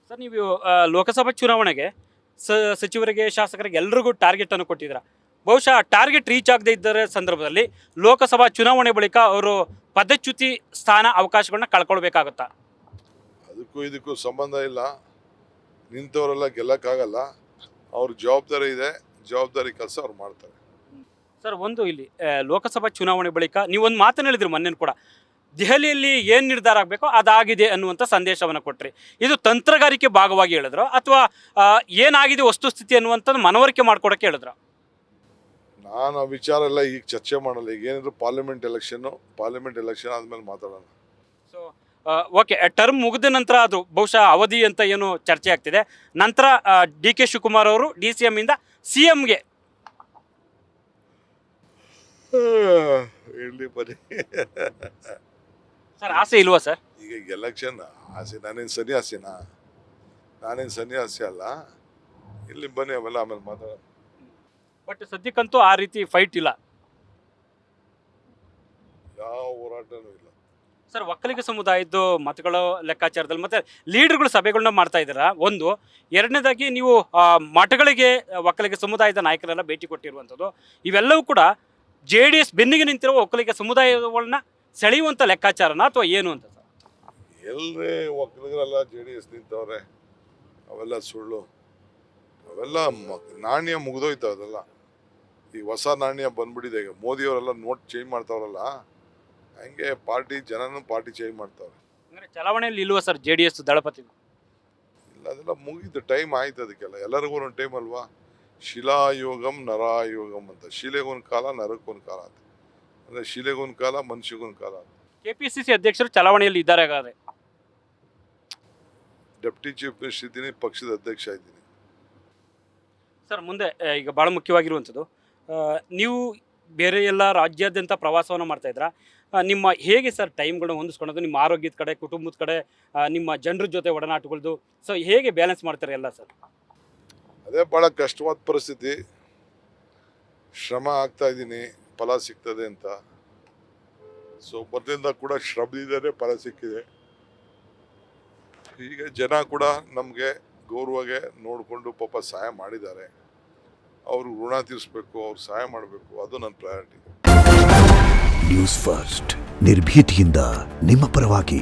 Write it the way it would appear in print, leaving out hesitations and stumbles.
Sir ನೀವು ಲೋಕಸಭಾ ಚುನಾವಣೆಗೆ ಸಚಿವರಿಗೆ ಶಾಸಕರಿಗೆ ಎಲ್ರಿಗೂ ಟಾರ್ಗೆಟ್ ಅನ್ನು ಕೊಟ್ಟಿದ್ದೀರಾ. ಬಹುಶಃ ಟಾರ್ಗೆಟ್ ರೀಚ್ ಆಗದೇ ಇದ್ದ ಸಂದರ್ಭದಲ್ಲಿ ಲೋಕಸಭಾ ಚುನಾವಣೆ ಬಳಿಕ ಅವರು ಪದಚ್ಯುತಿ ಸ್ಥಾನ ಅವಕಾಶಗಳನ್ನ ಕಳ್ಕೊಳ್ಬೇಕಾಗುತ್ತಾ? ಅದಕ್ಕೂ ಇದಕ್ಕೂ ಸಂಬಂಧ ಇಲ್ಲ. ನಿಂತವರೆಲ್ಲ ಗೆಲ್ಲಕ್ಕಾಗಲ್ಲ. ಅವ್ರ ಜವಾಬ್ದಾರಿ ಇದೆ, ಜವಾಬ್ದಾರಿ ಕೆಲಸ ಅವ್ರು ಮಾಡ್ತಾರೆ. ಸರ್ ಒಂದು ಇಲ್ಲಿ ಲೋಕಸಭಾ ಚುನಾವಣೆ ಬಳಿಕ ನೀವೊಂದು ಮಾತನ್ನು ಹೇಳಿದ್ರಿ ಮೊನ್ನೆ ಕೂಡ, ದೆಹಲಿಯಲ್ಲಿ ಏನು ನಿರ್ಧಾರ ಆಗಬೇಕೋ ಅದಾಗಿದೆ ಅನ್ನುವಂಥ ಸಂದೇಶವನ್ನು ಕೊಟ್ಟರೆ, ಇದು ತಂತ್ರಗಾರಿಕೆ ಭಾಗವಾಗಿ ಹೇಳಿದ್ರು ಅಥವಾ ಏನಾಗಿದೆ ವಸ್ತುಸ್ಥಿತಿ ಅನ್ನುವಂಥದ್ದು ಮನವರಿಕೆ ಮಾಡ್ಕೊಡೋಕ್ಕೆ ಹೇಳಿದ್ರು? ನಾನು ಆ ವಿಚಾರ ಎಲ್ಲ ಈಗ ಚರ್ಚೆ ಮಾಡಲ್ಲ. ಈಗ ಏನಿದ್ರು ಪಾರ್ಲಿಮೆಂಟ್ ಎಲೆಕ್ಷನ್ ಆದ್ಮೇಲೆ ಮಾತಾಡೋಣ. ಸೊ ಓಕೆ, ಟರ್ಮ್ ಮುಗಿದ ನಂತರ ಅದು ಬಹುಶಃ ಅವಧಿ ಅಂತ ಏನು ಚರ್ಚೆ ಆಗ್ತಿದೆ. ನಂತರ ಡಿ.ಕೆ. ಶಿವಕುಮಾರ್ ಅವರು DCM ಇಂದ CMಗೆ ಇಲ್ಲಿ ಬರೀ ಸರ್ ಆಸೆ ಇಲ್ವಾ ಸರ್? ಈಗ ಎಲೆಕ್ಷನ್ ಆಸೆ. ನಾನೇನು ಸನ್ಯಾಸಿ ಅಲ್ಲ. ಇಲ್ಲಿ ಬನ್ನಿ, ಅವೆಲ್ಲ ಆಮೇಲೆ ಮಾತಾಡೋಣ. ಬಟ್ ಸದ್ಯಕ್ಕಂತೂ ಆ ರೀತಿ ಫೈಟ್ ಇಲ್ಲ. ಯಾವ ಹೋರಾಟನೂ ಇಲ್ಲ ಸರ್. ಒಕ್ಕಲಿಗ ಸಮುದಾಯದ್ದು ಮತಗಳ ಲೆಕ್ಕಾಚಾರದಲ್ಲಿ ಮತ್ತೆ ಲೀಡರ್ಗಳು ಸಭೆಗಳನ್ನ ಮಾಡ್ತಾ ಇದ್ದೀರಾ ಒಂದು. ಎರಡನೇದಾಗಿ ನೀವು ಮಠಗಳಿಗೆ ಒಕ್ಕಲಿಗ ಸಮುದಾಯದ ನಾಯಕರೆಲ್ಲ ಭೇಟಿ ಕೊಟ್ಟಿರುವಂಥದ್ದು. ಇವೆಲ್ಲವೂ ಕೂಡ JDS ಬೆನ್ನಿಗೆ ನಿಂತಿರುವ ಒಕ್ಕಲಿಗ ಸಮುದಾಯಗಳನ್ನ ಸೆಳೆಯುವಂಥ ಲೆಕ್ಕಾಚಾರನ ಅಥವಾ ಏನು ಅಂತ ಸರ್? ಎಲ್ಲರೇ ಒಕ್ಕಲಿಗರೆಲ್ಲ JDS ನಿಂತವ್ರೆ. ಅವೆಲ್ಲ ಸುಳ್ಳು. ಅವೆಲ್ಲ ನಾಣ್ಯ ಮುಗಿದೋಯ್ತು. ಅದೆಲ್ಲ ಈಗ ಹೊಸ ನಾಣ್ಯ ಬಂದ್ಬಿಟ್ಟಿದೆ. ಈಗ ಮೋದಿಯವರೆಲ್ಲ ನೋಟ್ ಚೇಂಜ್ ಮಾಡ್ತಾವ್ರಲ್ಲ, ಹಂಗೆ ಜನನೂ ಪಾರ್ಟಿ ಚೇಂಜ್ ಮಾಡ್ತಾವ್ರೆ. ಅಂದರೆ ಚಲಾವಣೆಯಲ್ಲಿ ಇಲ್ವಾ ಸರ್ JDS ದಳಪತಿ? ಇಲ್ಲ, ಅದೆಲ್ಲ ಮುಗೀತು. ಟೈಮ್ ಆಯ್ತು ಅದಕ್ಕೆಲ್ಲ. ಎಲ್ಲರಿಗೂ ಒಂದೊಂದು ಟೈಮ್ ಅಲ್ವಾ. ಶಿಲಾಯೋಗಂ ನರಾಯೋಗಂ ಅಂತ. ಶಿಲೆಗೊಂದು ಕಾಲ, ನರಕ್ಕೊಂದು ಕಾಲ ಅಂತ. ಅಂದರೆ ಶಿಲೆಗೊಂದು ಕಾಲ, ಮನುಷ್ಯಗೊಂದು ಕಾಲ ಅಂತ. KPCC ಅಧ್ಯಕ್ಷರು ಚಲಾವಣೆಯಲ್ಲಿ ಇದ್ದಾರೆ ಹಾಗಾದ್ರೆ? ಡೆಪ್ಟಿ ಚೀಫ್ ಮಿನಿಸ್ಟರ್ ಇದ್ದೀನಿ, ಪಕ್ಷದ ಅಧ್ಯಕ್ಷ ಇದ್ದೀನಿ. ಸರ್ ಮುಂದೆ ಈಗ ಭಾಳ ಮುಖ್ಯವಾಗಿರುವಂಥದ್ದು, ನೀವು ಬೇರೆ ಎಲ್ಲ ರಾಜ್ಯಾದ್ಯಂತ ಪ್ರವಾಸವನ್ನು ಮಾಡ್ತಾ ಇದ್ದೀರಾ. ನಿಮ್ಮ ಹೇಗೆ ಸರ್ ಟೈಮ್ಗಳನ್ನ ಹೊಂದಿಸ್ಕೊಳ್ಳೋದು, ನಿಮ್ಮ ಆರೋಗ್ಯದ ಕಡೆ, ಕುಟುಂಬದ ಕಡೆ, ನಿಮ್ಮ ಜನರ ಜೊತೆ ಒಡನಾಟಗಳದ್ದು, ಸೊ ಹೇಗೆ ಬ್ಯಾಲೆನ್ಸ್ ಮಾಡ್ತಾರೆ ಎಲ್ಲ ಸರ್? ಅದೇ ಭಾಳ ಕಷ್ಟವಾದ ಪರಿಸ್ಥಿತಿ. ಶ್ರಮ ಆಗ್ತಾ ಇದ್ದೀನಿ, ಫಲ ಸಿಗ್ತದೆ ಅಂತ. ಸೊ ಮೊದಲಿಂದ ಕೂಡ ಶ್ರಮದಿಂದಲೇ ಫಲ ಸಿಕ್ಕಿದೆ. ಈಗ ಜನ ಕೂಡ ನಮಗೆ ಗೌರವಗೆ ನೋಡಿಕೊಂಡು ಪಾಪ ಸಹಾಯ ಮಾಡಿದ್ದಾರೆ. ಅವರು ಋಣ ತೀರಿಸ್ಬೇಕು, ಅವ್ರು ಸಹಾಯ ಮಾಡಬೇಕು, ಅದು ನನ್ನ ಪ್ರಯಾರಿಟಿ. ನ್ಯೂಸ್ ಫಸ್ಟ್, ನಿರ್ಭೀತಿಯಿಂದ ನಿಮ್ಮ ಪರವಾಗಿ.